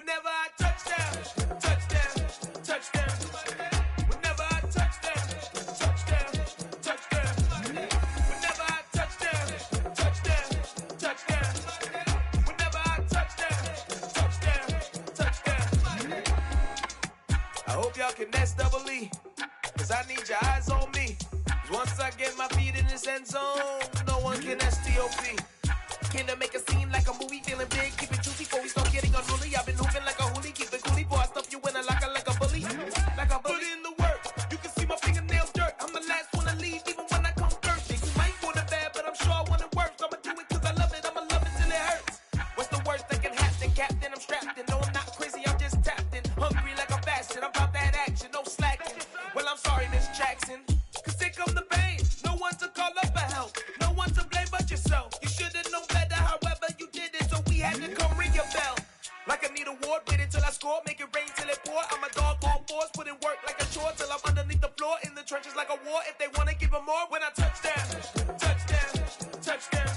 Whenever I touch down, touchdown, touchdown. Whenever I touch down, touchdown, touchdown. Whenever I touch down, touchdown, touchdown. Whenever I touch down, touchdown, touchdown. I hope y'all can nest double E, cause I need your eyes on me. Cause once I get my feet in this end zone, no one can STOP. Can I make a scene like a movie, feeling big, keep it juicy before we start getting unruly. I've been hooping like a hoolie, keep it coolie, boy, I stuff you in a locker like a bully. Like a bully in the work, you can see my fingernails dirt. I'm the last one to leave, even when I come first. You might want it bad, but I'm sure I want it worse. I'ma do it cause I love it, I'ma love it till it hurts. What's the worst that can happen, Captain? I'm strapped in, no I'm not crazy, I'm just tapped in. Hungry like I'm fasting, I'm about that action, no slacking. Well, I'm sorry, Miss Jackson, cause here come the pain. No one to call up for help, no one to blame but yourself. You should've known better, however you did it, so we had to come ring your bell. Like I need a ward, wait until I score, make it rain till it pour. I'm a dog on force, put in work like a chore till I'm underneath the floor, in the trenches like a war. If they wanna give them more, when I touch down, touchdown, touchdown.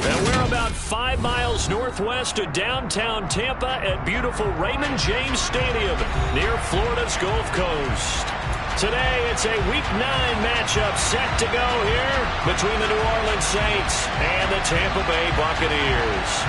And we're about 5 miles northwest of downtown Tampa at beautiful Raymond James Stadium near Florida's Gulf Coast. Today, it's a Week 9 matchup set to go here between the New Orleans Saints and the Tampa Bay Buccaneers.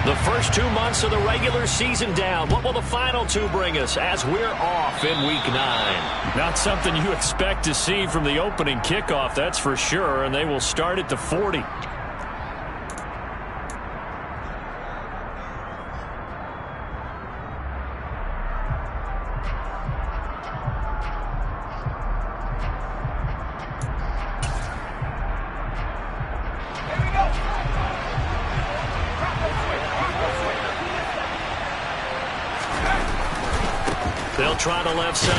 The first 2 months of the regular season down. What will the final 2 bring us as we're off in Week 9? Not something you expect to see from the opening kickoff, that's for sure, and they will start at the 40. They'll try the left side.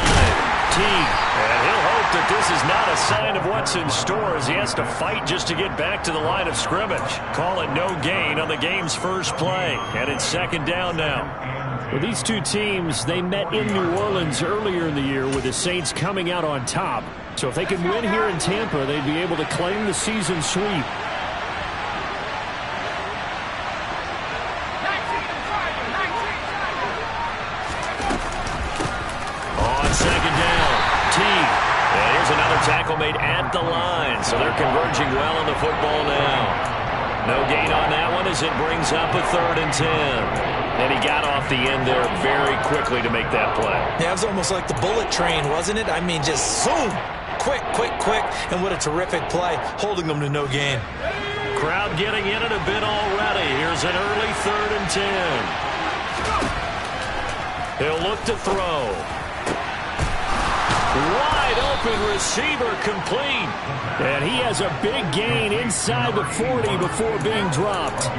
Teague. And he'll hope that this is not a sign of what's in store as he has to fight just to get back to the line of scrimmage. Call it no gain on the game's first play. And it's second down now. Well, these two teams, they met in New Orleans earlier in the year with the Saints coming out on top. So if they can win here in Tampa, they'd be able to claim the season sweep. Tackle made at the line, so they're converging well on the football now. No gain on that one as it brings up a 3rd and 10. And he got off the end there very quickly to make that play. Yeah, it was almost like the bullet train, wasn't it? I mean, just zoom, quick, quick, quick, and what a terrific play, holding them to no gain. Crowd getting in it a bit already. Here's an early 3rd and 10. He'll look to throw. Wide open receiver complete. And he has a big gain inside the 40 before being dropped.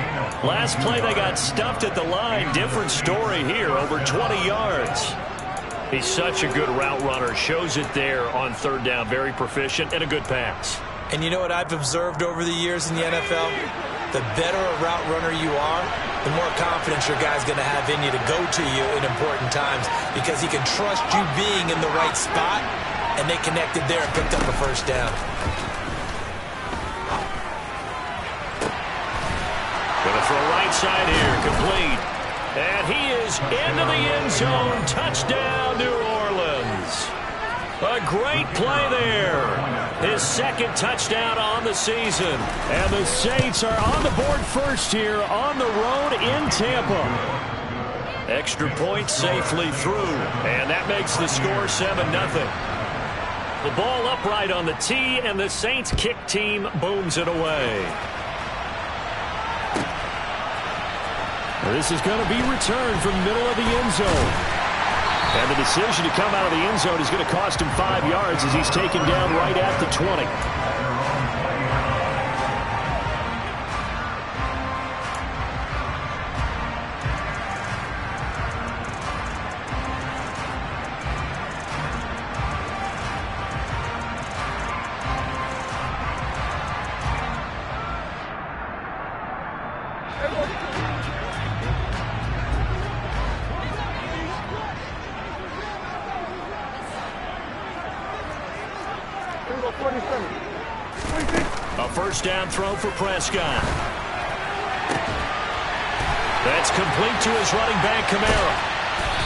Last play they got stuffed at the line. Different story here, over 20 yards. He's such a good route runner. Shows it there on 3rd down. Very proficient and a good pass. And you know what I've observed over the years in the NFL? The better a route runner you are, the more confidence your guy's going to have in you to go to you in important times because he can trust you being in the right spot, and they connected there and picked up a first down. Gonna throw right side here, complete. And he is into the end zone. Touchdown, New Orleans. A great play there. His 2nd touchdown on the season. And the Saints are on the board first here on the road in Tampa. Extra point safely through. And that makes the score 7-0. The ball upright on the tee, and the Saints kick team booms it away. This is going to be returned from the middle of the end zone. And the decision to come out of the end zone is going to cost him 5 yards as he's taken down right at the 20. A first down throw for Prescott. That's complete to his running back, Kamara.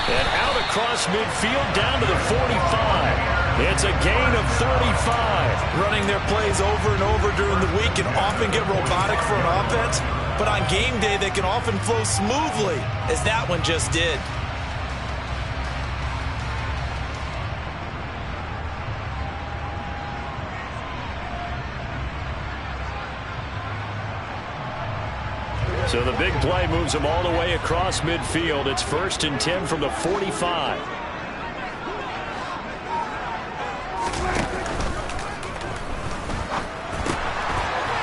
And out across midfield down to the 45. It's a gain of 35. Running their plays over and over during the week can often get robotic for an offense, but on game day they can often flow smoothly, as that one just did. So the big play moves him all the way across midfield. It's 1st and 10 from the 45.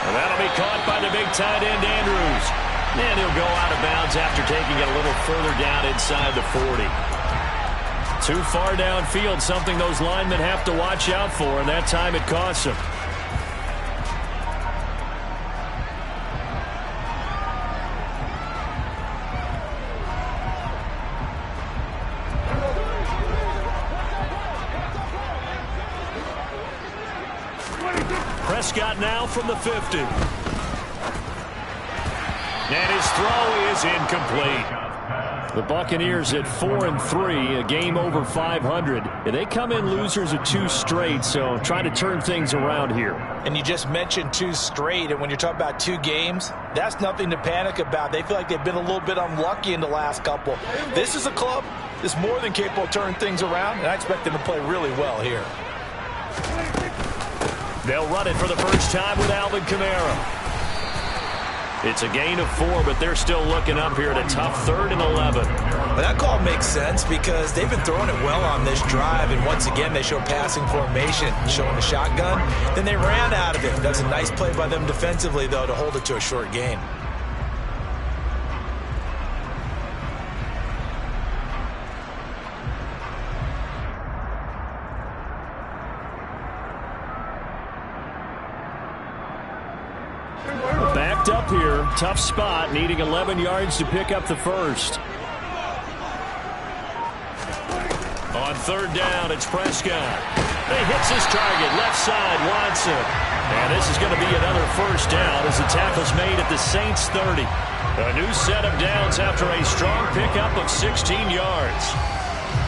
And that'll be caught by the big tight end, Andrews. And he'll go out of bounds after taking it a little further down inside the 40. Too far downfield, something those linemen have to watch out for, and that time it costs them. Prescott now from the 50. And his throw is incomplete. The Buccaneers at 4-3, a game over 500. And they come in losers of 2 straight, so trying to turn things around here. And you just mentioned 2 straight, and when you're talking about 2 games, that's nothing to panic about. They feel like they've been a little bit unlucky in the last couple. This is a club that's more than capable of turning things around, and I expect them to play really well here. They'll run it for the first time with Alvin Kamara. It's a gain of 4, but they're still looking up here at a tough 3rd and 11. Well, that call makes sense because they've been throwing it well on this drive, and once again they show passing formation, showing the shotgun. Then they ran out of it. That's a nice play by them defensively, though, to hold it to a short gain. Backed up here, tough spot, needing 11 yards to pick up the first. On 3rd down, it's Prescott. He hits his target, left side, Watson. And this is going to be another first down as the tackle's made at the Saints' 30. A new set of downs after a strong pickup of 16 yards.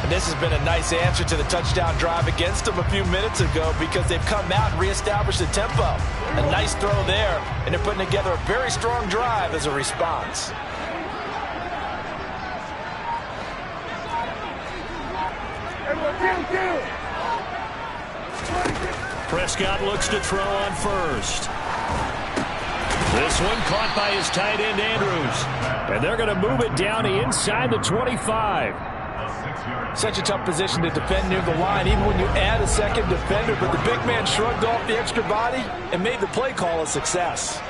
And this has been a nice answer to the touchdown drive against them a few minutes ago because they've come out and reestablished the tempo. A nice throw there, and they're putting together a very strong drive as a response. Prescott looks to throw on 1st. This one caught by his tight end, Andrews. And they're going to move it down to inside the 25. Such a tough position to defend near the line, even when you add a second defender, but the big man shrugged off the extra body and made the play call a success.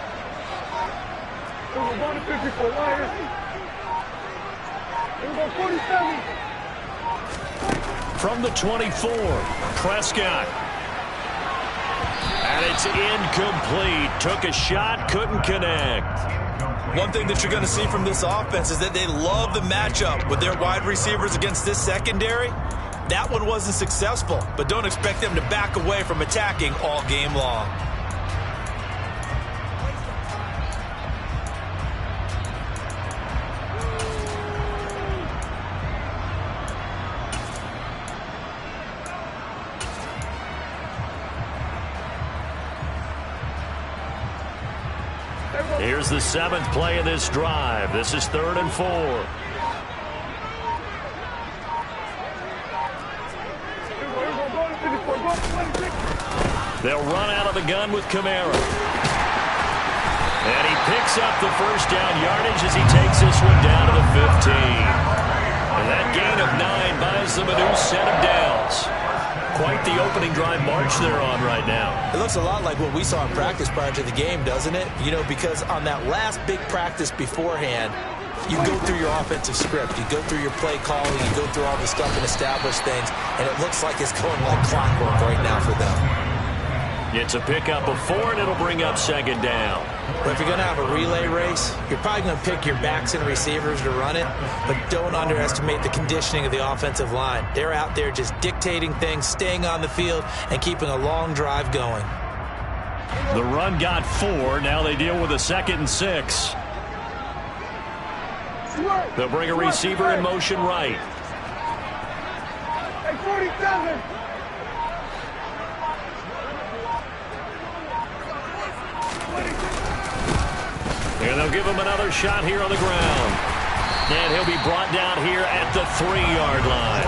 From the 24, Prescott. And it's incomplete. Took a shot, couldn't connect. One thing that you're going to see from this offense is that they love the matchup with their wide receivers against this secondary. That one wasn't successful, but don't expect them to back away from attacking all game long. Here's the 7th play of this drive. This is 3rd and 4. They'll run out of the gun with Kamara. And he picks up the first down yardage as he takes this one down to the 15. And that gain of 9 buys them a new set of downs. Quite the opening drive march they're on right now. It looks a lot like what we saw in practice prior to the game, doesn't it? You know, because on that last big practice beforehand, you go through your offensive script. You go through your play calling. You go through all the stuff and establish things. And it looks like it's going like clockwork right now for them. It's a pickup of 4, and it'll bring up second down. But if you're going to have a relay race, you're probably going to pick your backs and receivers to run it. But don't underestimate the conditioning of the offensive line. They're out there just dictating things, staying on the field, and keeping a long drive going. The run got 4. Now they deal with a 2nd and 6. They'll bring a receiver in motion right. Hey, 47. And they'll give him another shot here on the ground. And he'll be brought down here at the 3-yard line.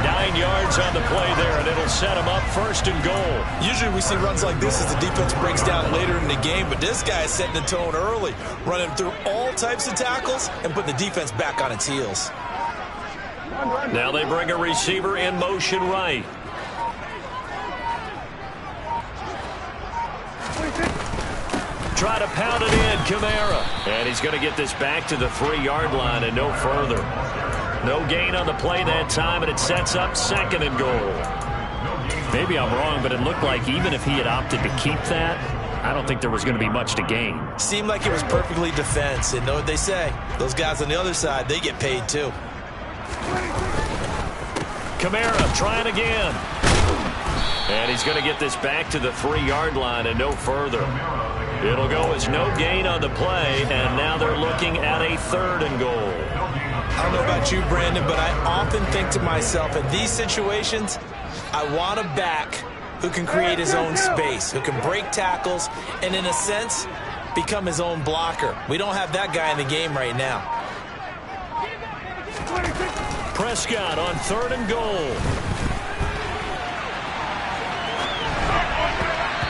9 yards on the play there, and it'll set him up 1st and goal. Usually we see runs like this as the defense breaks down later in the game, but this guy is setting the tone early, running through all types of tackles and putting the defense back on its heels. Now they bring a receiver in motion right. Try to pound it in, Kamara. And he's going to get this back to the 3-yard line and no further. No gain on the play that time, and it sets up 2nd and goal. Maybe I'm wrong, but it looked like even if he had opted to keep that, I don't think there was going to be much to gain. Seemed like it was perfectly defense, and know what they say. Those guys on the other side, they get paid too. Kamara trying again. And he's going to get this back to the 3-yard line and no further. It'll go as no gain on the play, and now they're looking at a 3rd and goal. I don't know about you, Brandon, but I often think to myself, in these situations, I want a back who can create his own space, who can break tackles, and in a sense, become his own blocker. We don't have that guy in the game right now. Prescott on 3rd and goal.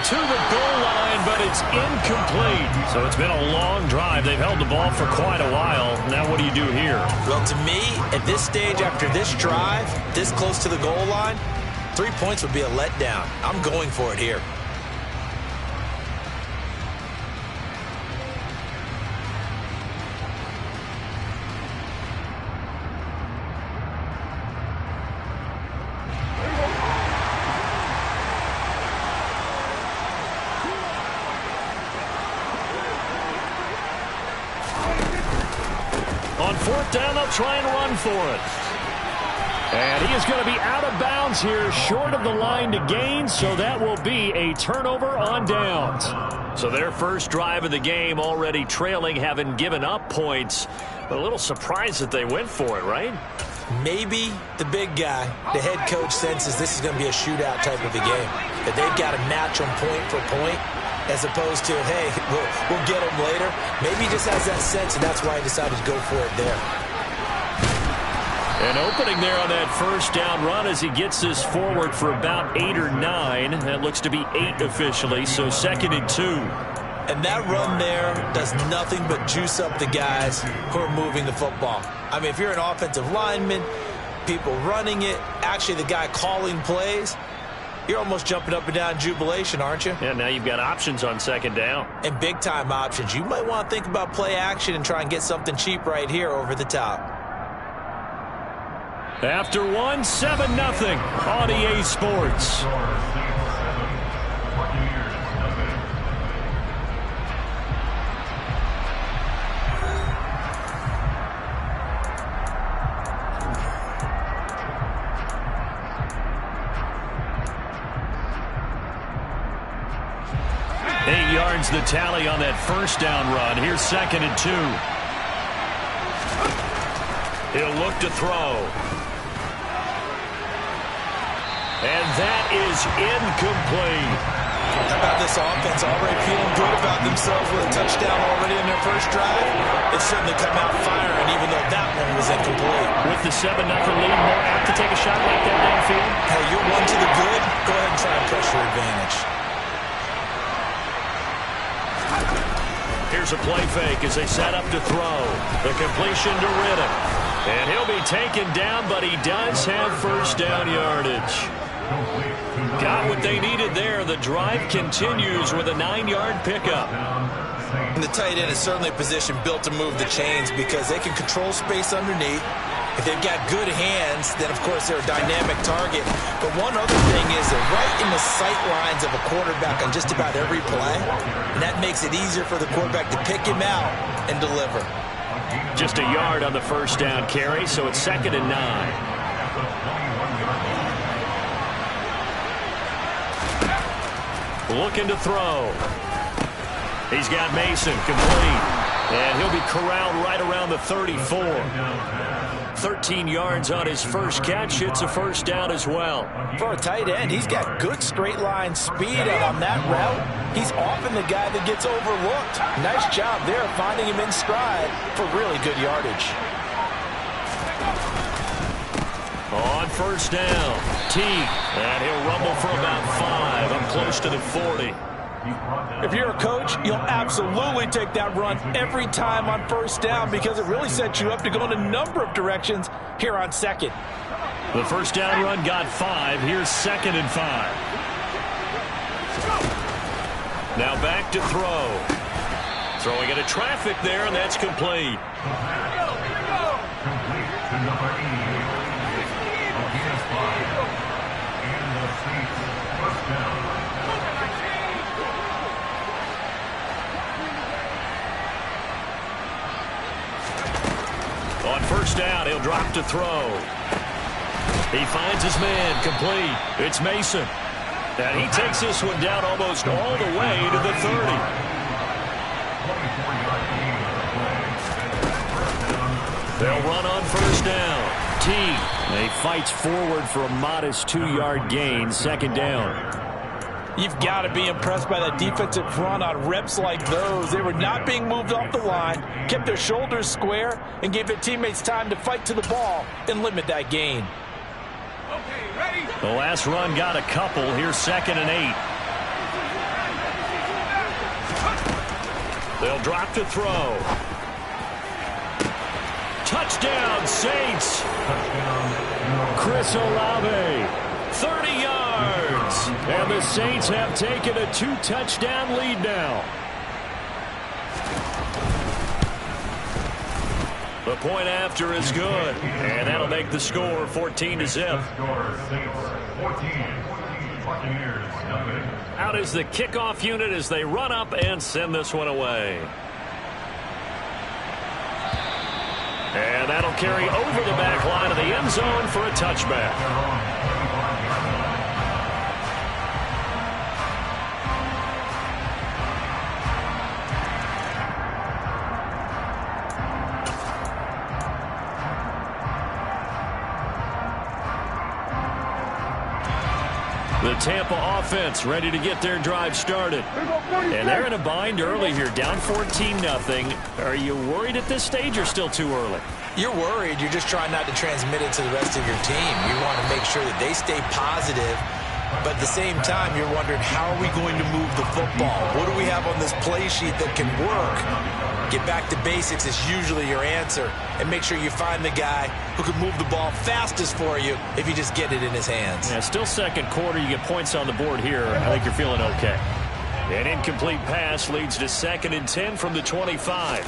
To the goal line, but it's incomplete. So it's been a long drive. They've held the ball for quite a while. Now what do you do here? Well, to me, at this stage, after this drive, this close to the goal line, 3 points would be a letdown. I'm going for it here. On 4th down, they'll try and run for it. And he is going to be out of bounds here, short of the line to gain, so that will be a turnover on downs. So their first drive of the game already trailing, having given up points. But a little surprised that they went for it, right? Maybe the big guy, the head coach, senses this is going to be a shootout type of a game. That they've got to match them point for point, as opposed to, hey, we'll get them later. Maybe he just has that sense, and that's why he decided to go for it there. An opening there on that 1st down run as he gets this forward for about 8 or 9. That looks to be 8 officially, so 2nd and 2. And that run there does nothing but juice up the guys who are moving the football. I mean, if you're an offensive lineman, people running it, actually the guy calling plays, you're almost jumping up and down in jubilation, aren't you? Yeah, now you've got options on 2nd down. And big-time options. You might want to think about play action and try and get something cheap right here over the top. After 1, 7-0 on EA Sports. The tally on that 1st down run. Here's 2nd and 2. He'll look to throw. And that is incomplete. How about this offense already feeling good about themselves with a touchdown already in their first drive? It's certainly come out firing, even though that one was incomplete. With the 7-0 lead, more apt to take a shot like that downfield? Hey, you're one to the good. Go ahead and try and press your advantage. Here's a play fake as they set up to throw. The completion to Riddick. And he'll be taken down, but he does have first down yardage. Got what they needed there. The drive continues with a 9-yard pickup. And the tight end is certainly a position built to move the chains because they can control space underneath. If they've got good hands, then, of course, they're a dynamic target. But one other thing is they're right in the sight lines of a quarterback on just about every play. And that makes it easier for the quarterback to pick him out and deliver. Just a yard on the first down carry, so it's 2nd and 9. Looking to throw. He's got Mason complete. And he'll be corralled right around the 34. 13 yards on his first catch. It's a first down as well. For a tight end, he's got good straight line speed, and on that route, he's often the guy that gets overlooked. Nice job there finding him in stride for really good yardage. On first down, Teague, and he'll rumble for about 5. I'm close to the 40. If you're a coach, you'll absolutely take that run every time on first down because it really sets you up to go in a number of directions here on second. The first down run got 5. Here's 2nd and 5. Now back to throw. Throwing into traffic there, and that's complete. On first down, he'll drop to throw. He finds his man, complete. It's Mason. And he takes this one down almost all the way to the 30. They'll run on first down. Teague. He fights forward for a modest 2-yard gain, 2nd down. You've got to be impressed by that defensive front on reps like those. They were not being moved off the line, kept their shoulders square, and gave their teammates time to fight to the ball and limit that gain. Okay, ready? The last run got a couple. Here's 2nd and 8. They'll drop to throw. Touchdown, Saints. Chris Olave, 30 yards. And the Saints have taken a 2-touchdown lead now. The point after is good, and that'll make the score 14-0. Out is the kickoff unit as they run up and send this one away. And that'll carry over the back line of the end zone for a touchback. The Tampa offense ready to get their drive started. And they're in a bind early here, down 14-0. Are you worried at this stage or still too early? You're worried. You're just trying not to transmit it to the rest of your team. You want to make sure that they stay positive. But at the same time, you're wondering, how are we going to move the football? What do we have on this play sheet that can work? Get back to basics is usually your answer. And make sure you find the guy who can move the ball fastest for you if you just get it in his hands. Yeah, still second quarter. You get points on the board here. I think you're feeling okay. An incomplete pass leads to 2nd and 10 from the 25.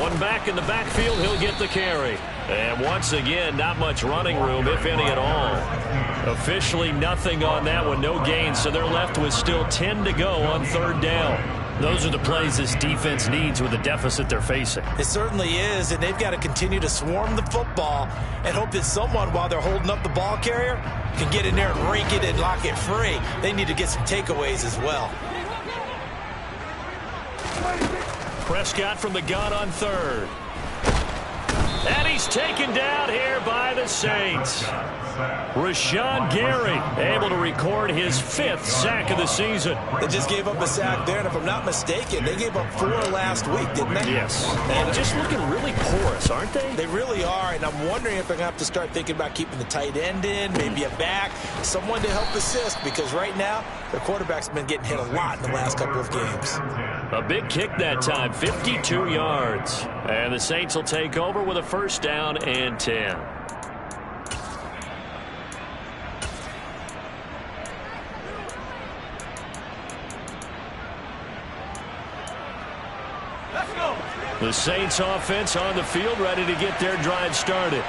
One back in the backfield. He'll get the carry. And once again, not much running room, if any at all. Officially nothing on that one. No gain. So they're left with still 10 to go on 3rd down. Those are the plays this defense needs with the deficit they're facing. It certainly is, and they've got to continue to swarm the football and hope that someone, while they're holding up the ball carrier, can get in there and rake it and lock it free. They need to get some takeaways as well. Prescott from the gun on 3rd. And he's taken down here by the Saints. Rashawn Gary able to record his 5th sack of the season. They just gave up a sack there, and if I'm not mistaken, they gave up 4 last week, didn't they? Yes. And just looking really porous, aren't they? They really are, and I'm wondering if they're going to have to start thinking about keeping the tight end in, maybe a back, someone to help assist, because right now, their quarterback's been getting hit a lot in the last couple of games. A big kick that time, 52 yards. And the Saints will take over with a 1st down and 10. The Saints offense on the field, ready to get their drive started.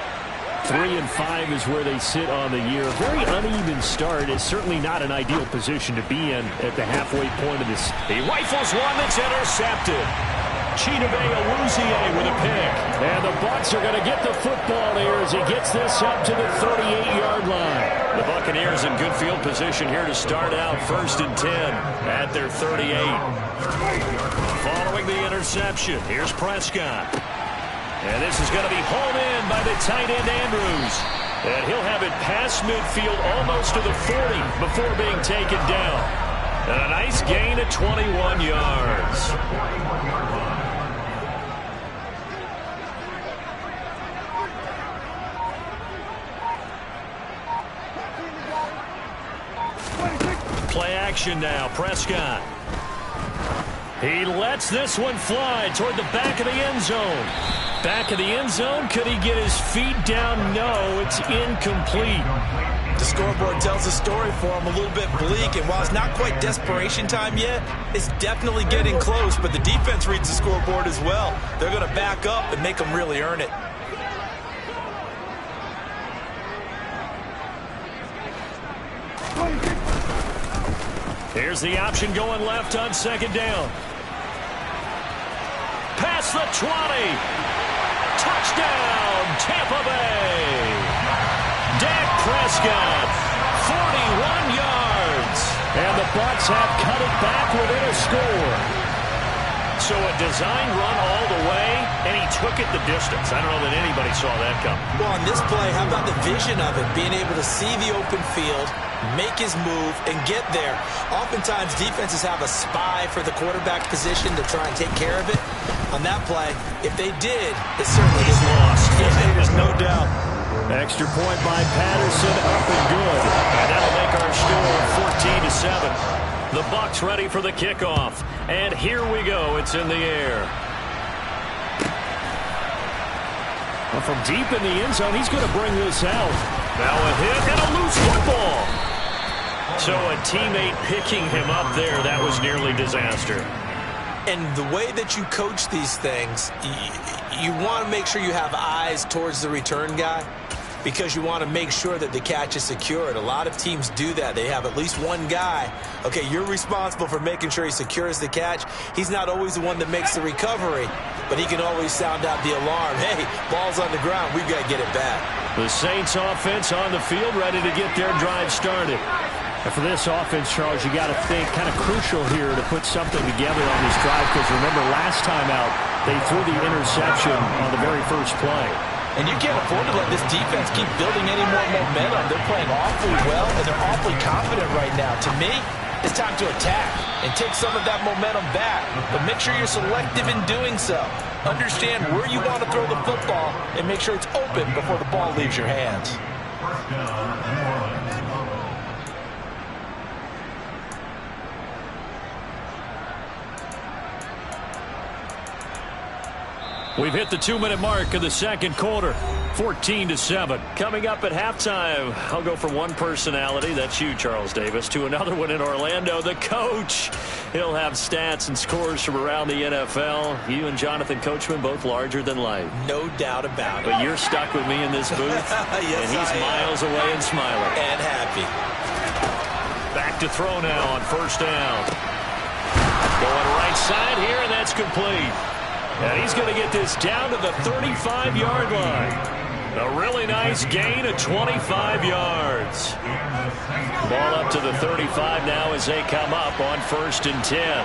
3-5 is where they sit on the year. Very uneven start. It's certainly not an ideal position to be in at the halfway point of this. He rifles one that's intercepted. Chidobe Awuzie with a pick. And the Bucs are going to get the football here as he gets this up to the 38-yard line. The Buccaneers in good field position here to start out 1st and 10 at their 38. Following the interception, here's Prescott. And this is going to be hauled in by the tight end Andrews. And he'll have it past midfield almost to the 40 before being taken down. And a nice gain of 21 yards. Play action now, Prescott. He lets this one fly toward the back of the end zone. Back of the end zone. Could he get his feet down? No, it's incomplete. The scoreboard tells a story for him, a little bit bleak, and while it's not quite desperation time yet, it's definitely getting close, but the defense reads the scoreboard as well. They're going to back up and make them really earn it. Here's the option going left on 2nd down. Past the 20. Touchdown, Tampa Bay. Dak Prescott, 41 yards. And the Bucs have cut it back within a score. So a design run all the way, and he took it the distance. I don't know that anybody saw that coming. Well, on this play, how about the vision of it? Being able to see the open field, make his move, and get there. Oftentimes, defenses have a spy for the quarterback position to try and take care of it. On that play, if they did, it certainly is lost. Yeah, there's no doubt. Extra point by Patterson, up and good. And that'll make our score 14-7. The Bucs ready for the kickoff. And here we go. It's in the air. Well, from deep in the end zone, he's going to bring this out. Now a hit and a loose football. So a teammate picking him up there, that was nearly disaster. And the way that you coach these things, you want to make sure you have eyes towards the return guy because you want to make sure that the catch is secured. A lot of teams do that. They have at least one guy. Okay, you're responsible for making sure he secures the catch. He's not always the one that makes the recovery, but he can always sound out the alarm. Hey, ball's on the ground. We've got to get it back. The Saints offense on the field, ready to get their drive started. And for this offense, Charles, you got to think kind of crucial here to put something together on this drive because remember last time out, they threw the interception on the very first play. And you can't afford to let this defense keep building any more momentum. They're playing awfully well, and they're awfully confident right now. To me, it's time to attack and take some of that momentum back. But make sure you're selective in doing so. Understand where you want to throw the football and make sure it's open before the ball leaves your hands. We've hit the 2-minute mark of the second quarter, 14-7. Coming up at halftime, I'll go from one personality, that's you, Charles Davis, to another one in Orlando, the coach. He'll have stats and scores from around the NFL. You and Jonathan Coachman, both larger than life. No doubt about it. But you're stuck with me in this booth, yes, and he's miles away and smiling. And happy. Back to throw now on 1st down. Going right side here, and that's complete. And he's going to get this down to the 35-yard line. A really nice gain of 25 yards. Ball up to the 35 now as they come up on 1st and 10.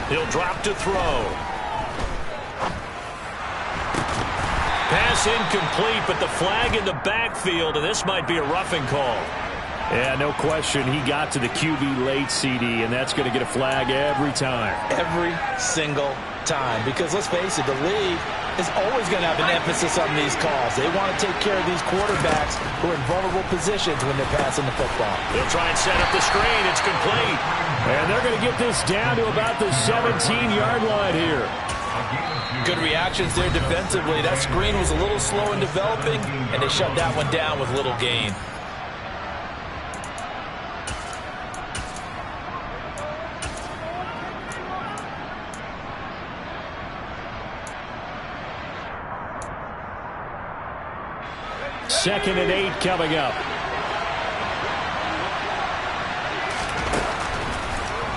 He'll drop to throw. Pass pass incomplete, but the flag in the backfield, and this might be a roughing call. Yeah, no question. He got to the QB late, CD, and that's going to get a flag every time. Every single time. Because let's face it, the league is always going to have an emphasis on these calls. They want to take care of these quarterbacks who are in vulnerable positions when they're passing the football. They'll try and set up the screen. It's complete. And they're going to get this down to about the 17-yard line here. Good reactions there defensively. That screen was a little slow in developing, and they shut that one down with little gain. Second and 8 coming up.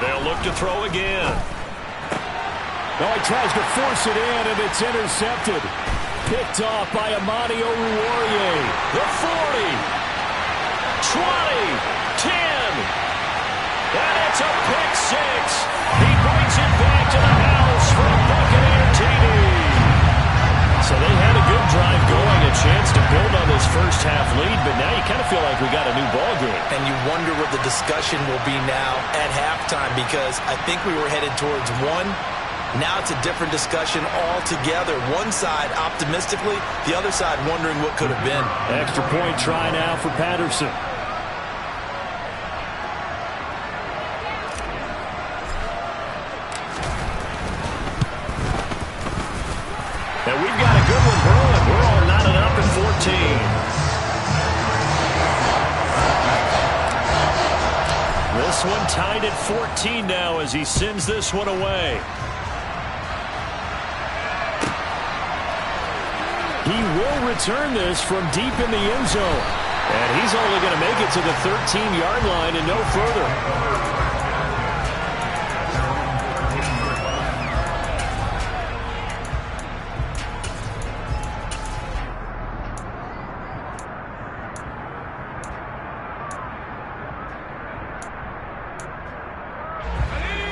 They'll look to throw again. Oh, he tries to force it in, and it's intercepted. Picked off by Amani Oruwariye. The 40, 20, 10. And it's a pick six. He brings it back to the house for a Buccaneer TD. So they had a good drive going, a chance to build on this first half lead, but now you kind of feel like we got a new ball game. And you wonder what the discussion will be now at halftime, because I think we were headed towards one. Now it's a different discussion altogether. One side optimistically, the other side wondering what could have been. Extra point try now for Patterson. And we've got a good one brewing. We're all knotted up at 14. This one tied at 14 now as he sends this one away. He will return this from deep in the end zone. And he's only going to make it to the 13-yard line and no further.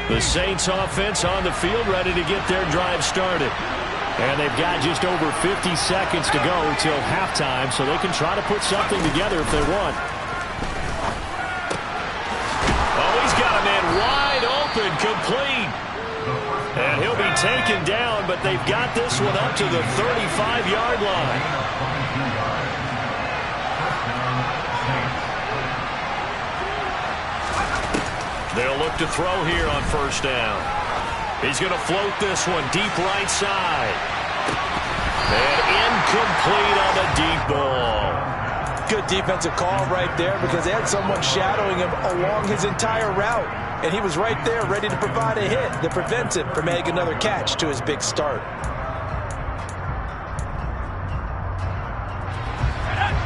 The Saints offense on the field ready to get their drive started. And they've got just over 50 seconds to go till halftime, so they can try to put something together if they want. Oh, he's got a man wide open, complete. And he'll be taken down, but they've got this one up to the 35-yard line. They'll look to throw here on first down. He's going to float this one deep right side. And incomplete on the deep ball. Good defensive call right there, because they had someone shadowing him along his entire route. And he was right there ready to provide a hit that prevents him from making another catch to his big start.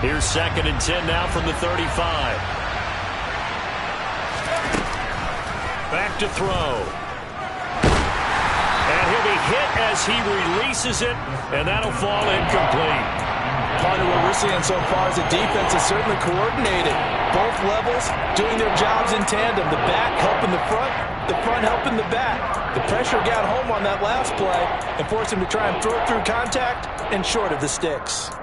Here's second and 10 now from the 35. Back to throw. And he'll be hit as he releases it, and that'll fall incomplete. Part of what we're seeing so far is the defense is certainly coordinated. Both levels doing their jobs in tandem. The back helping the front helping the back. The pressure got home on that last play and forced him to try and throw it through contact and short of the sticks.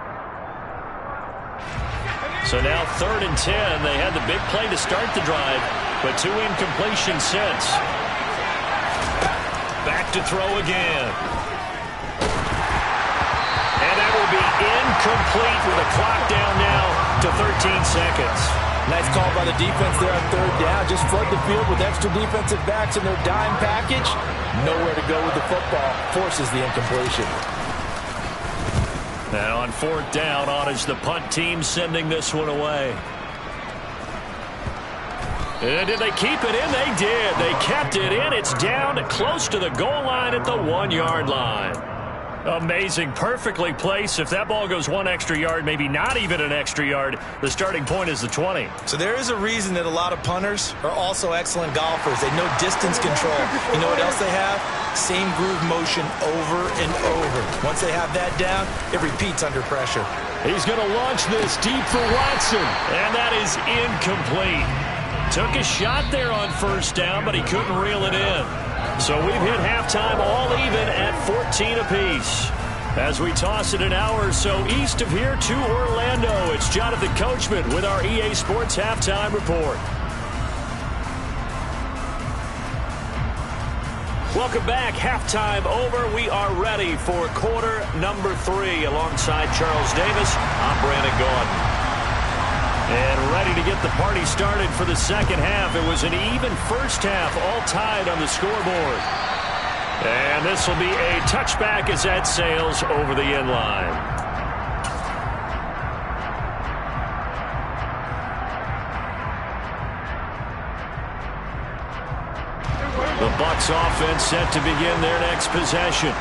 So now third and 10. They had the big play to start the drive, but two incompletions since. Back to throw again. And that will be incomplete with a clock down now to 13 seconds. Nice call by the defense there on third down. Just flood the field with extra defensive backs in their dime package. Nowhere to go with the football. Forces the incompletion. And on fourth down, on is the punt team sending this one away. And did they keep it in? They did. They kept it in. It's down close to the goal line at the 1-yard line. Amazing. Perfectly placed. If that ball goes one extra yard, maybe not even an extra yard, the starting point is the 20. So there is a reason that a lot of punters are also excellent golfers. They know distance control. You know what else they have? Same groove motion over and over. Once they have that down, it repeats under pressure. He's going to launch this deep for Watson. And that is incomplete. Took a shot there on first down, but he couldn't reel it in. So we've hit halftime all even at 14 apiece. As we toss it an hour or so east of here to Orlando, it's Jonathan Coachman with our EA Sports Halftime Report. Welcome back. Halftime over. We are ready for quarter number 3. Alongside Charles Davis, I'm Brandon Gaudin. And ready to get the party started for the second half. It was an even first half, all tied on the scoreboard. And this will be a touchback as that sails over the end line. The Bucs offense set to begin their next possession.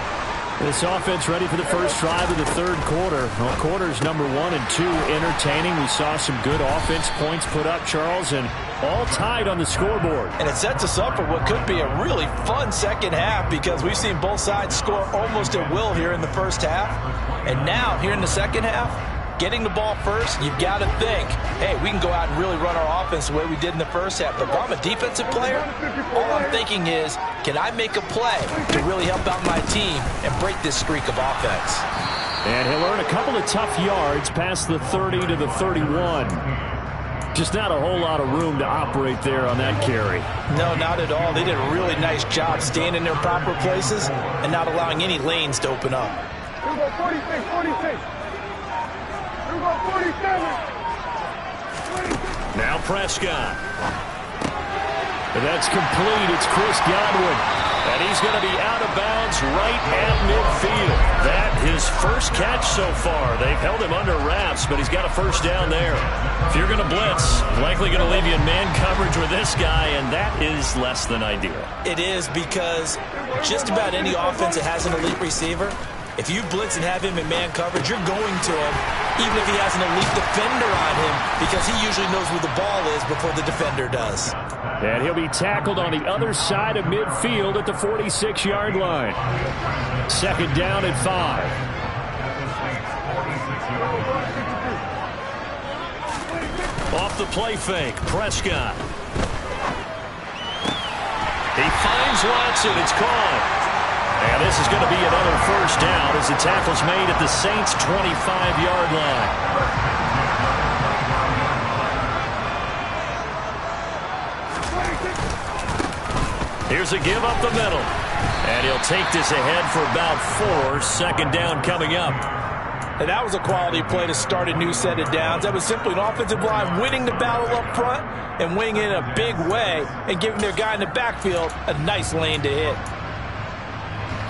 This offense ready for the first drive of the third quarter. Well, quarters number 1 and 2 entertaining. We saw some good offense points put up, Charles, and all tied on the scoreboard. And it sets us up for what could be a really fun second half because we've seen both sides score almost at will here in the first half. And now, here in the second half, getting the ball first, you've got to think, hey, we can go out and really run our offense the way we did in the first half. But if I'm a defensive player, all I'm thinking is, can I make a play to really help out my team and break this streak of offense? And he'll earn a couple of tough yards past the 30 to the 31. Just not a whole lot of room to operate there on that carry. No, not at all. They did a really nice job staying in their proper places and not allowing any lanes to open up. 46. Now Prescott. And that's complete. It's Chris Godwin. And he's going to be out of bounds right at midfield. That his first catch so far. They've held him under wraps, but he's got a first down there. If you're going to blitz, likely going to leave you in man coverage with this guy, and that is less than ideal. It is because just about any offense that has an elite receiver, if you blitz and have him in man coverage, you're going to him, even if he has an elite defender on him, because he usually knows where the ball is before the defender does. And he'll be tackled on the other side of midfield at the 46-yard line. Second down at 5. Off the play fake, Prescott. He finds Watson. It's caught. And this is going to be another first down as the tackle's made at the Saints' 25-yard line. Here's a give up the middle. And he'll take this ahead for about 4. Second down coming up. And that was a quality play to start a new set of downs. That was simply an offensive line winning the battle up front and winning in a big way and giving their guy in the backfield a nice lane to hit.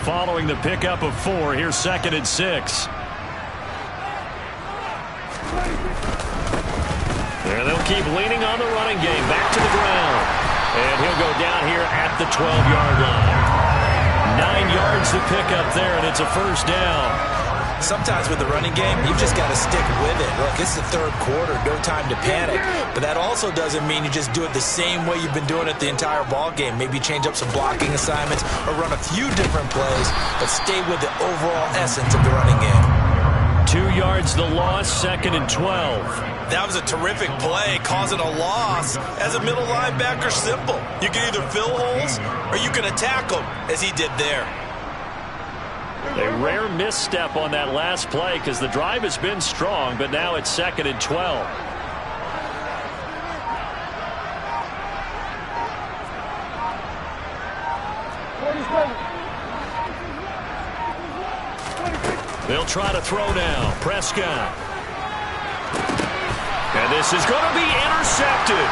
Following the pickup of 4, here's second and 6. There they'll keep leaning on the running game. Back to the ground. And he'll go down here at the 12-yard line. 9 yards to pick up there, and it's a first down. Sometimes with the running game, you've just got to stick with it. Look, it's the third quarter, no time to panic. But that also doesn't mean you just do it the same way you've been doing it the entire ball game. Maybe change up some blocking assignments or run a few different plays, but stay with the overall essence of the running game. 2 yards the loss, second and 12. That was a terrific play, causing a loss. As a middle linebacker, simple. You can either fill holes or you can attack them, as he did there. A rare misstep on that last play because the drive has been strong, but now it's second and 12. They'll try to throw now. Prescott. And this is going to be intercepted.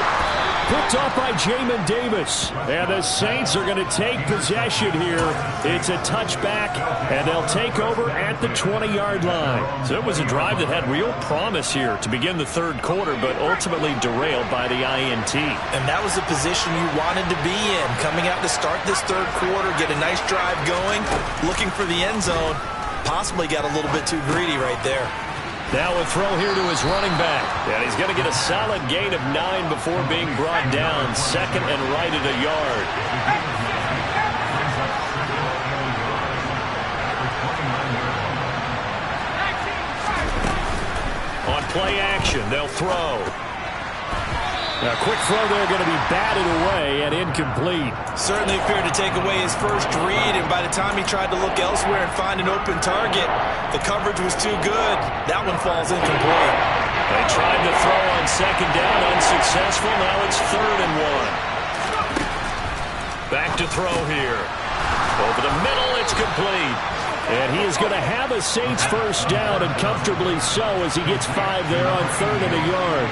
Picked off by Jamin Davis. And the Saints are going to take possession here. It's a touchback, and they'll take over at the 20-yard line. So it was a drive that had real promise here to begin the third quarter, but ultimately derailed by the INT. And that was the position you wanted to be in. Coming out to start this third quarter, get a nice drive going, looking for the end zone. Possibly got a little bit too greedy right there. Now a throw here to his running back. And he's going to get a solid gain of 9 before being brought down. Second and right at a yard. On play action, they'll throw. A quick throw there going to be batted away and incomplete. Certainly appeared to take away his first read, and by the time he tried to look elsewhere and find an open target, the coverage was too good. That one falls incomplete. They tried to throw on second down, unsuccessful. Now it's 3rd and 1. Back to throw here. Over the middle, it's complete. And he is going to have a Saints first down, and comfortably so, as he gets 5 there on 3rd and a yard.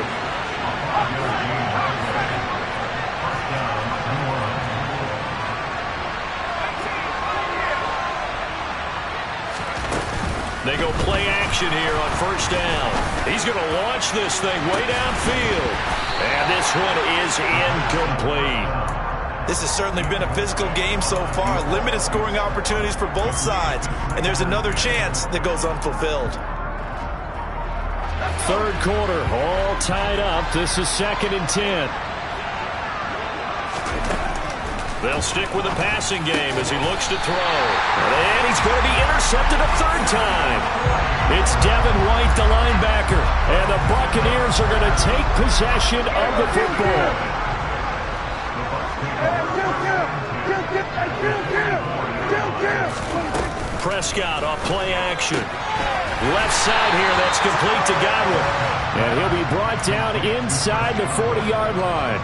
They go play action here on first down. He's going to launch this thing way downfield. And this one is incomplete. This has certainly been a physical game so far. Limited scoring opportunities for both sides. And there's another chance that goes unfulfilled. 3rd quarter, all tied up. This is 2nd and 10. They'll stick with the passing game as he looks to throw. And he's going to be intercepted a 3rd time. It's Devin White, the linebacker. And the Buccaneers are going to take possession of the football. Prescott off play action. Left side here, that's complete to Godwin. And he'll be brought down inside the 40-yard line.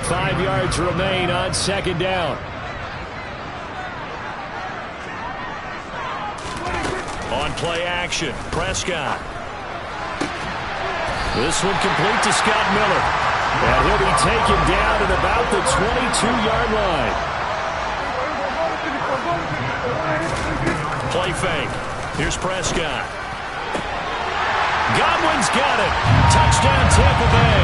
Five yards remain on 2nd down. On play action, Prescott. This one complete to Scott Miller. And he'll be taken down at about the 22-yard line. Play fake. Here's Prescott. Godwin's got it. Touchdown Tampa Bay.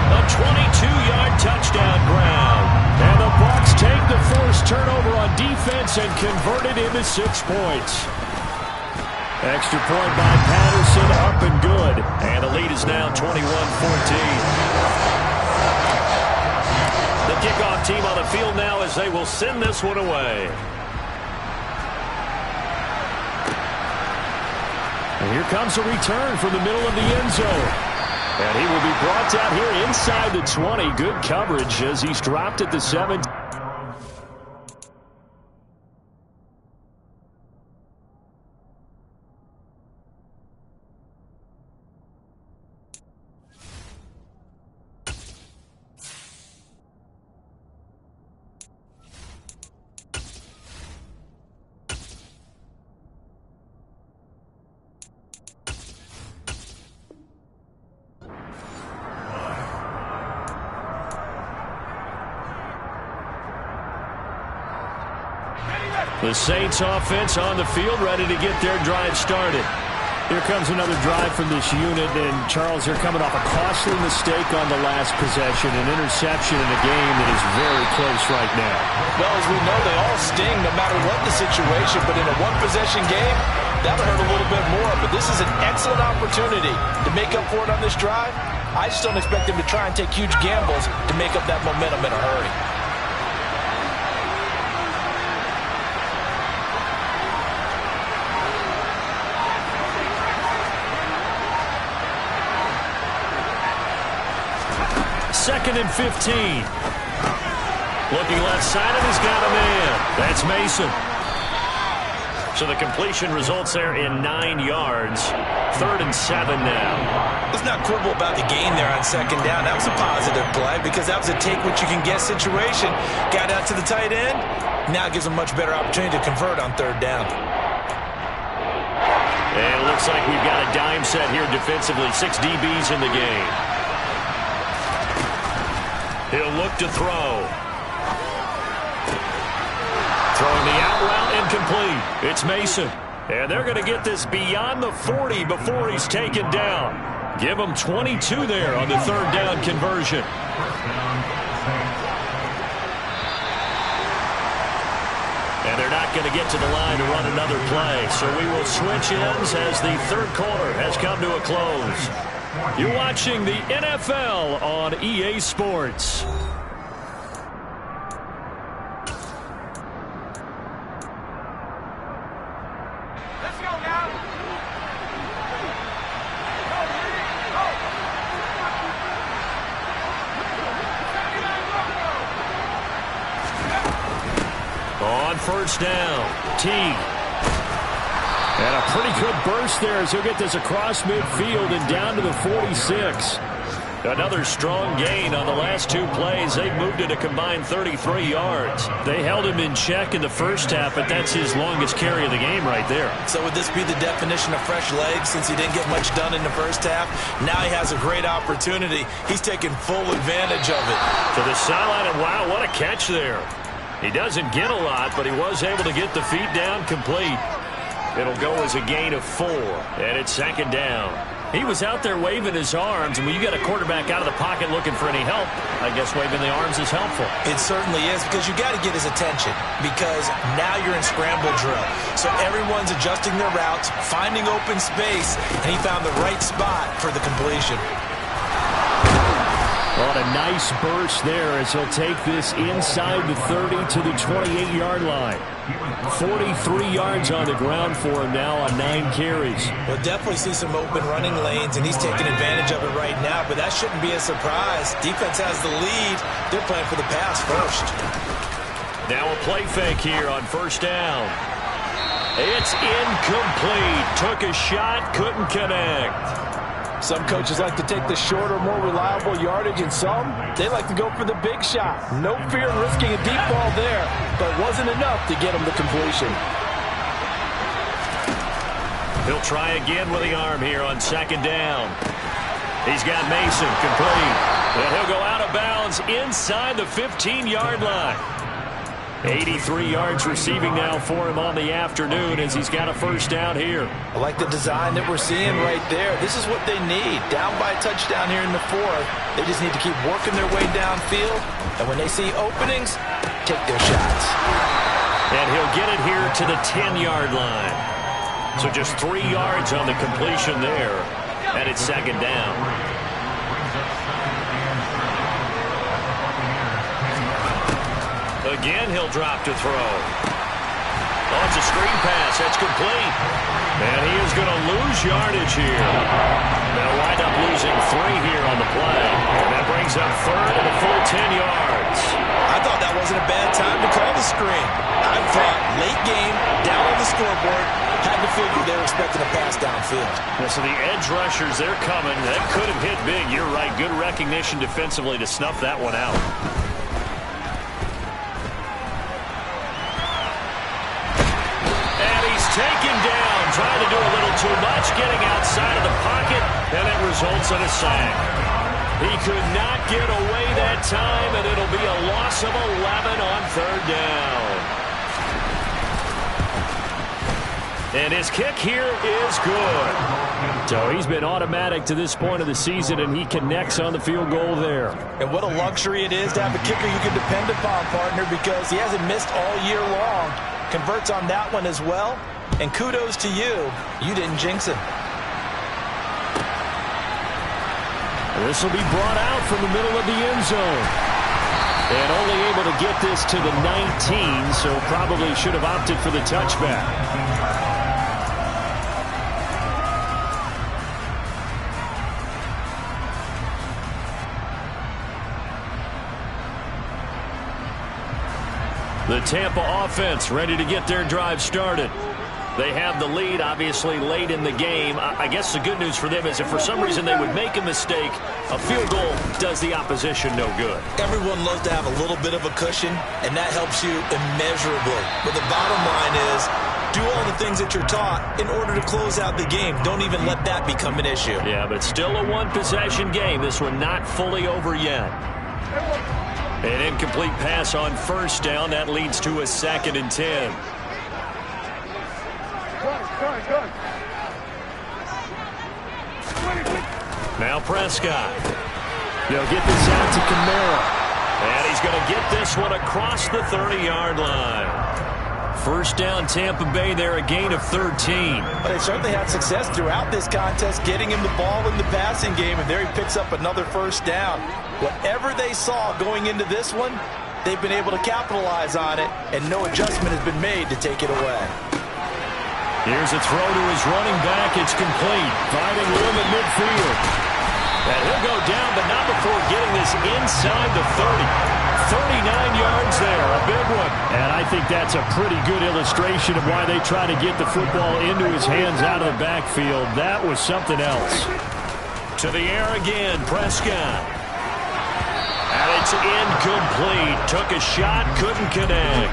A 22-yard touchdown ground. And the Bucs take the forced turnover on defense and convert it into 6 points. Extra point by Patterson, up and good. And the lead is now 21-14. The kickoff team on the field now as they will send this one away. And here comes a return from the middle of the end zone. And he will be brought down here inside the 20. Good coverage as he's dropped at the 7. The Saints offense on the field, ready to get their drive started. Here comes another drive from this unit, and Charles, they're coming off a costly mistake on the last possession, an interception in a game that is very close right now. Well, as we know, they all sting no matter what the situation, but in a one-possession game, that'll hurt a little bit more. But this is an excellent opportunity to make up for it on this drive. I just don't expect them to try and take huge gambles to make up that momentum in a hurry. Second and 15. Looking left side, and he's got a man. That's Mason. So the completion results there in 9 yards. 3rd and 7 now. Let's not quibble about the gain there on 2nd down. That was a positive play because that was a take-what-you-can-get situation. Got out to the tight end. Now it gives a much better opportunity to convert on 3rd down. And it looks like we've got a dime set here defensively. 6 DBs in the game. He'll look to throw. Throwing the out route incomplete. It's Mason. And they're going to get this beyond the 40 before he's taken down. Give him 22 there on the 3rd down conversion. And they're not going to get to the line to run another play. So we will switch ends as the 3rd quarter has come to a close. You're watching the NFL on EA Sports. Let's go now. On first down, Teague. And a pretty good burst there as he'll get this across midfield and down to the 46. Another strong gain on the last two plays. They've moved it a combined 33 yards. They held him in check in the first half, but that's his longest carry of the game right there. So would this be the definition of fresh legs since he didn't get much done in the first half? Now he has a great opportunity. He's taking full advantage of it. To the sideline, and wow, what a catch there. He doesn't get a lot, but he was able to get the feet down complete. It'll go as a gain of 4, and it's second down. He was out there waving his arms, and when you get a quarterback out of the pocket looking for any help, I guess waving the arms is helpful. It certainly is, because you got to get his attention, because now you're in scramble drill. So everyone's adjusting their routes, finding open space, and he found the right spot for the completion. What a nice burst there as he'll take this inside the 30 to the 28-yard line. 43 yards on the ground for him now on 9 carries. We'll definitely see some open running lanes, and he's taking advantage of it right now, but that shouldn't be a surprise. Defense has the lead. They're playing for the pass first. Now a play fake here on first down. It's incomplete. Took a shot, couldn't connect. Some coaches like to take the shorter, more reliable yardage, and some, they like to go for the big shot. No fear in risking a deep ball there, but wasn't enough to get him the completion. He'll try again with the arm here on second down. He's got Mason complete. And he'll go out of bounds inside the 15-yard line. 83 yards receiving now for him on the afternoon as he's got a first down here. I like the design that we're seeing right there. This is what they need. Down by a touchdown here in the 4th. They just need to keep working their way downfield. And when they see openings, take their shots. And he'll get it here to the 10-yard line. So just 3 yards on the completion there. And it's second down. Again, he'll drop to throw. Oh, it's a screen pass. That's complete. And he is going to lose yardage here. They'll wind up losing 3 here on the play. And that brings up third and a full 10 yards. I thought that wasn't a bad time to call the screen. I thought late game, down on the scoreboard, had to figure they were expecting a pass downfield. Yeah, so the edge rushers, they're coming. That could have hit big. You're right. Good recognition defensively to snuff that one out. Taken down, trying to do a little too much, getting outside of the pocket, and it results in a sack. He could not get away that time, and it'll be a loss of 11 on third down. And his kick here is good. So he's been automatic to this point of the season, and he connects on the field goal there. And what a luxury it is to have a kicker you can depend upon, partner, because he hasn't missed all year long. Converts on that one as well. And kudos to you. You didn't jinx him. This will be brought out from the middle of the end zone. And only able to get this to the 19, so probably should have opted for the touchback. The Tampa offense ready to get their drive started. They have the lead, obviously, late in the game. I guess the good news for them is if for some reason they would make a mistake, a field goal does the opposition no good. Everyone loves to have a little bit of a cushion, and that helps you immeasurably. But the bottom line is, do all the things that you're taught in order to close out the game. Don't even let that become an issue. Yeah, but still a one-possession game. This one not fully over yet. An incomplete pass on first down. That leads to a 2nd and 10. Now Prescott. They'll get this out to Kamara. And he's going to get this one across the 30-yard line. First down Tampa Bay there, a gain of 13. But they certainly had success throughout this contest, getting him the ball in the passing game, and there he picks up another first down. Whatever they saw going into this one, they've been able to capitalize on it, and no adjustment has been made to take it away. Here's a throw to his running back. It's complete. Finding room at midfield. And he'll go down, but not before getting this inside the 30. 39 yards there, a big one. And I think that's a pretty good illustration of why they try to get the football into his hands out of the backfield. That was something else. To the air again, Prescott. And it's incomplete. Took a shot, couldn't connect.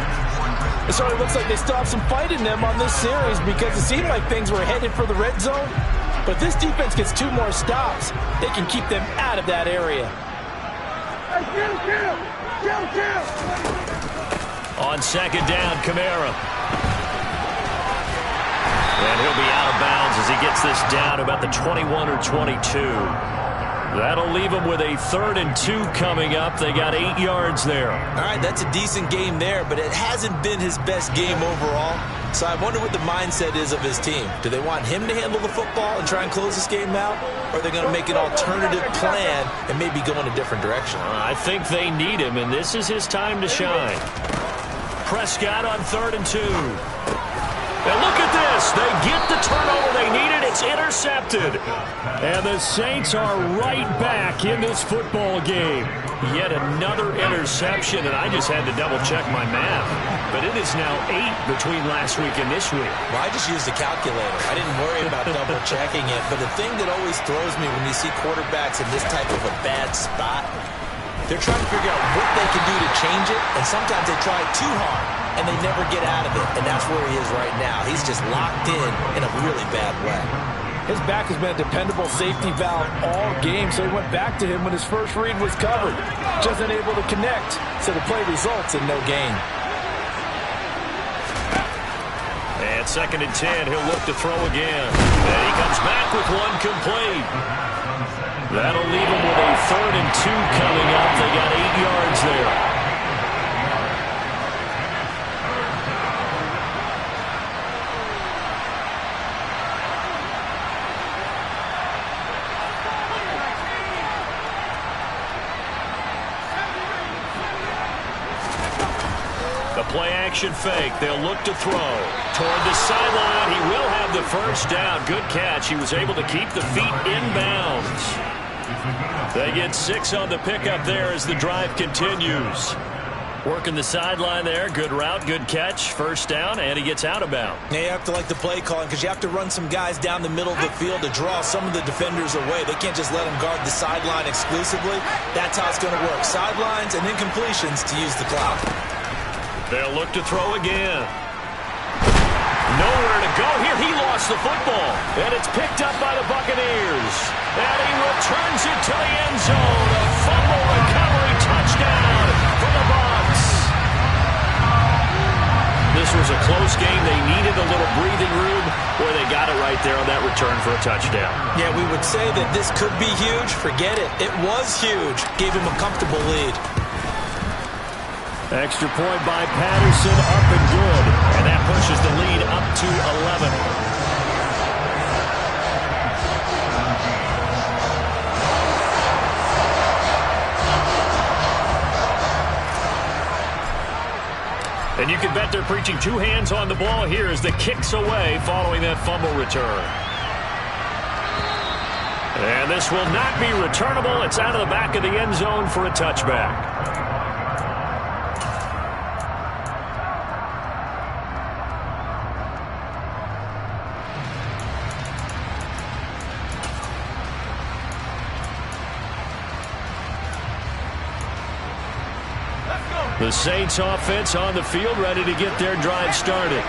It sort of looks like they still have some fight in them on this series because it seemed like things were headed for the red zone. But if this defense gets 2 more stops, they can keep them out of that area. On second down, Kamara. And he'll be out of bounds as he gets this down about the 21 or 22. That'll leave them with a 3rd and 2 coming up. They got 8 yards there. All right, that's a decent game there, but it hasn't been his best game overall. So I wonder what the mindset is of his team. Do they want him to handle the football and try and close this game out? Or are they going to make an alternative plan and maybe go in a different direction? I think they need him, and this is his time to shine. Prescott on 3rd and 2. And look at this. They get the turnover they needed. It's intercepted. And the Saints are right back in this football game. Yet another interception, and I just had to double-check my math. But it is now 8 between last week and this week. Well, I just used a calculator. I didn't worry about double-checking it. But the thing that always throws me when you see quarterbacks in this type of a bad spot, they're trying to figure out what they can do to change it, and sometimes they try too hard, and they never get out of it. And that's where he is right now. He's just locked in a really bad way. His back has been a dependable safety valve all game, so he went back to him when his first read was covered. Just unable to connect, so the play results in no gain. And 2nd and 10, he'll look to throw again. And he comes back with one complete. That'll leave him with a 3rd and 2 coming up. They got 8 yards there. Play-action fake. They'll look to throw. Toward the sideline. He will have the first down. Good catch. He was able to keep the feet inbounds. They get 6 on the pickup there as the drive continues. Working the sideline there. Good route, good catch. First down, and he gets out of bounds. Now you have to like the play calling because you have to run some guys down the middle of the field to draw some of the defenders away. They can't just let them guard the sideline exclusively. That's how it's going to work. Sidelines and incompletions to use the clock. They'll look to throw again. Nowhere to go here. He lost the football. And it's picked up by the Buccaneers. And he returns it to the end zone. A fumble recovery touchdown for the Bucs. This was a close game. They needed a little breathing room. Boy, they got it right there on that return for a touchdown. Yeah, we would say that this could be huge. Forget it. It was huge. Gave him a comfortable lead. Extra point by Patterson, up and good. And that pushes the lead up to 11. And you can bet they're preaching 2 hands on the ball here as the kick's away following that fumble return. And this will not be returnable. It's out of the back of the end zone for a touchback. The Saints offense on the field ready to get their drive started.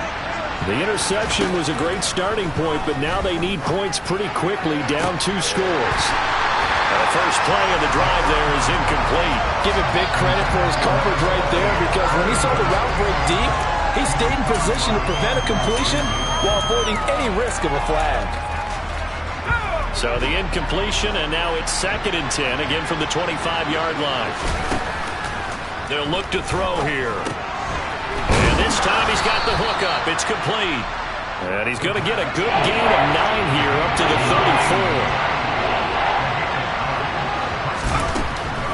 The interception was a great starting point, but now they need points pretty quickly, down 2 scores. The first play of the drive there is incomplete. Give it big credit for his coverage right there because when he saw the route break deep, he stayed in position to prevent a completion while avoiding any risk of a flag. So the incompletion, and now it's 2nd and 10, again from the 25-yard line. They'll look to throw here. And this time he's got the hook up. It's complete. And he's going to get a good gain of 9 here up to the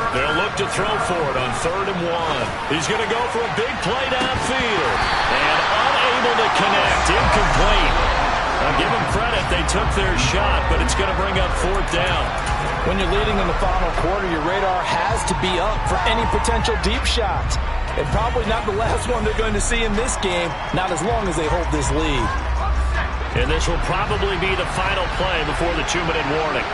34. They'll look to throw for it on 3rd and 1. He's going to go for a big play downfield. And unable to connect. Incomplete. I'll give them credit. They took their shot, but it's going to bring up 4th down. When you're leading in the final quarter, your radar has to be up for any potential deep shots. And probably not the last one they're going to see in this game, not as long as they hold this lead. And this will probably be the final play before the 2-minute warning.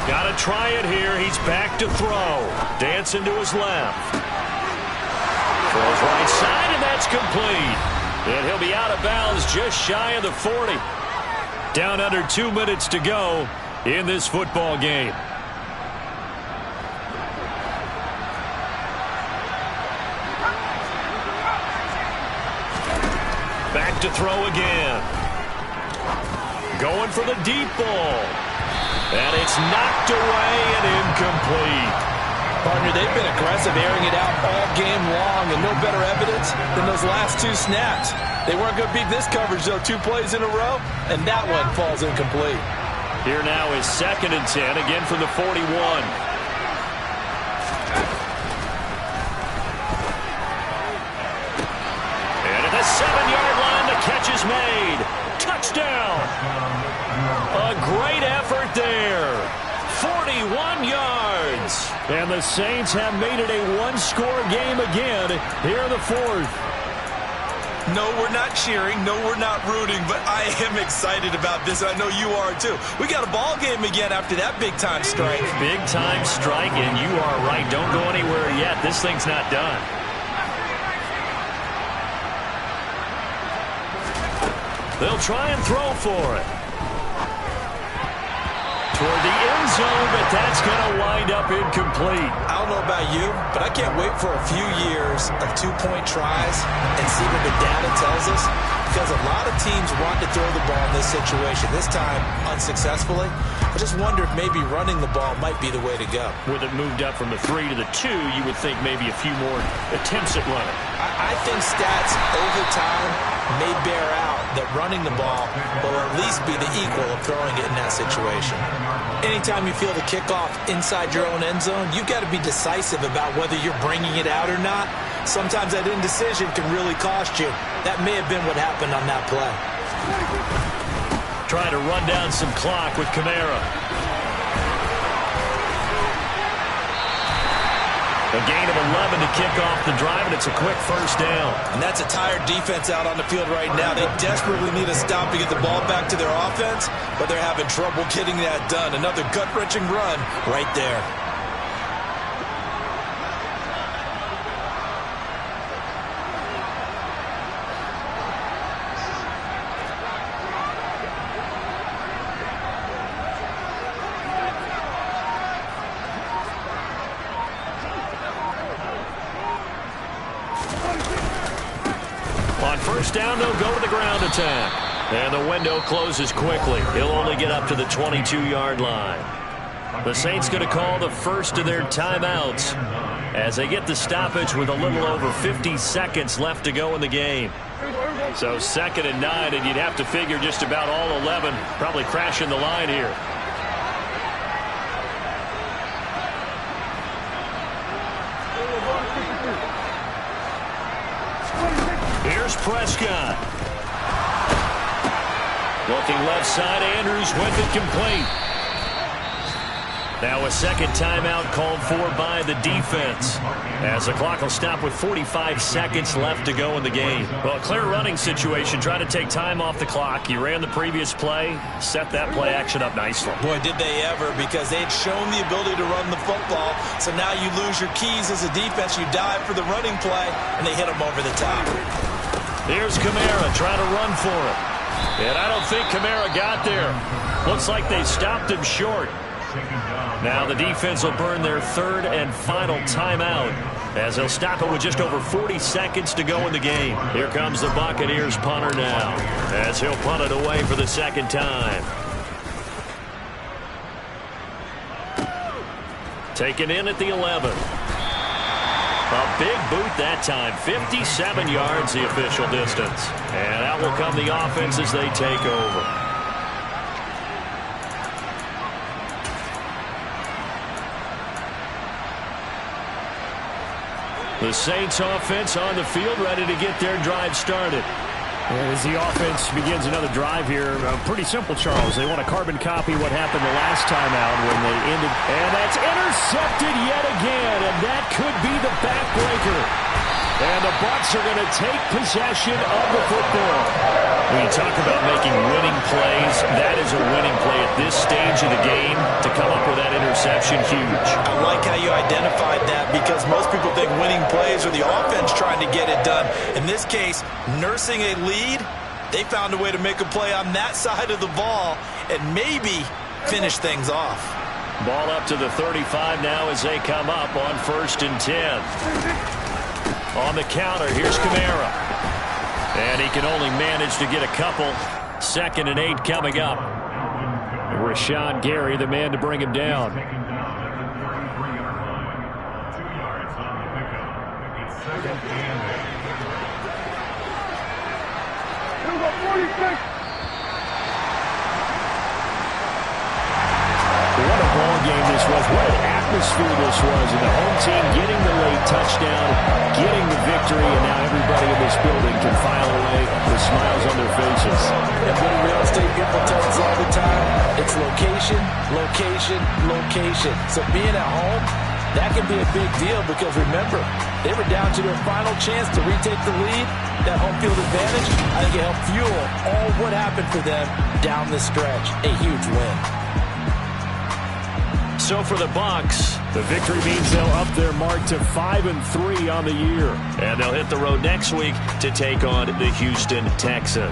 Got to try it here. He's back to throw. Dancing to his left. Throws right side, and that's complete. And he'll be out of bounds just shy of the 40. Down under 2 minutes to go in this football game. Back to throw again. Going for the deep ball. And it's knocked away and incomplete. Partner, they've been aggressive, airing it out all game long, and no better evidence than those last 2 snaps. They weren't going to beat this coverage, though, 2 plays in a row, and that one falls incomplete. Here now is 2nd and 10, again from the 41. And at the 7-yard line, the catch is made. Touchdown! A great effort there. 41 yards. And the Saints have made it a 1-score game again here in the 4th. No, we're not cheering. No, we're not rooting. But I am excited about this. I know you are, too. We got a ball game again after that big-time strike. Big-time strike, and you are right. Don't go anywhere yet. This thing's not done. They'll try and throw for it. Toward the end zone, but that's going to wind up incomplete. I don't know about you, but I can't wait for a few years of 2-point tries and see what the data tells us, because a lot of teams want to throw the ball in this situation, this time unsuccessfully. I just wonder if maybe running the ball might be the way to go. With it moved up from the 3 to the 2, you would think maybe a few more attempts at running. I think stats over time may bear out that running the ball will at least be the equal of throwing it in that situation. Anytime you feel the kickoff inside your own end zone, you've got to be decisive about whether you're bringing it out or not. Sometimes that indecision can really cost you. That may have been what happened on that play. Trying to run down some clock with Kamara. A gain of 11 to kick off the drive, and it's a quick first down. And that's a tired defense out on the field right now. They desperately need a stop to get the ball back to their offense, but they're having trouble getting that done. Another gut-wrenching run right there. First down, they'll go to the ground attack. And the window closes quickly. He'll only get up to the 22-yard line. The Saints going to call the first of their timeouts as they get the stoppage with a little over 50 seconds left to go in the game. So 2nd and 9, and you'd have to figure just about all 11 probably crashing the line here. Here's Prescott. Looking left side, Andrews with it complete. Now a second timeout called for by the defense, as the clock will stop with 45 seconds left to go in the game. Well, clear running situation. Try to take time off the clock. You ran the previous play, set that play action up nicely. Boy, did they ever, because they had shown the ability to run the football. So now you lose your keys as a defense. You dive for the running play, and they hit them over the top. Here's Kamara trying to run for it. And I don't think Kamara got there. Looks like they stopped him short. Now the defense will burn their third and final timeout as they'll stop it with just over 40 seconds to go in the game. Here comes the Buccaneers punter now as he'll punt it away for the second time. Taken in at the 11. A big boot that time. 57 yards the official distance. And out will come the offense as they take over. The Saints offense on the field, ready to get their drive started. And as the offense begins another drive here, pretty simple, Charles. They want to carbon copy what happened the last time out when they ended. And that's intercepted yet again, and that could be the backbreaker. And the Bucs are going to take possession of the football. When you talk about making winning plays, that is a winning play at this stage of the game. To come up with that interception, huge. I like how you identified that because most people think winning plays are the offense trying to get it done. In this case, nursing a lead, they found a way to make a play on that side of the ball and maybe finish things off. Ball up to the 35 now as they come up on 1st and 10. On the counter, here's Kamara. And he can only manage to get a couple. 2nd and 8 coming up. Rashawn Gary, the man to bring him down. What a ball game this was. What an atmosphere this was. And the home team getting the late touchdown, getting the victory, and now everybody in this building can file away with smiles on their faces. And what do real estate people tell us all the time? It's location, location, location. So being at home, that can be a big deal because remember, they were down to their final chance to retake the lead. That home field advantage, I think it helped fuel all what happened for them down the stretch. A huge win. So for the Bucs, the victory means they'll up their mark to 5-3 on the year. And they'll hit the road next week to take on the Houston Texans.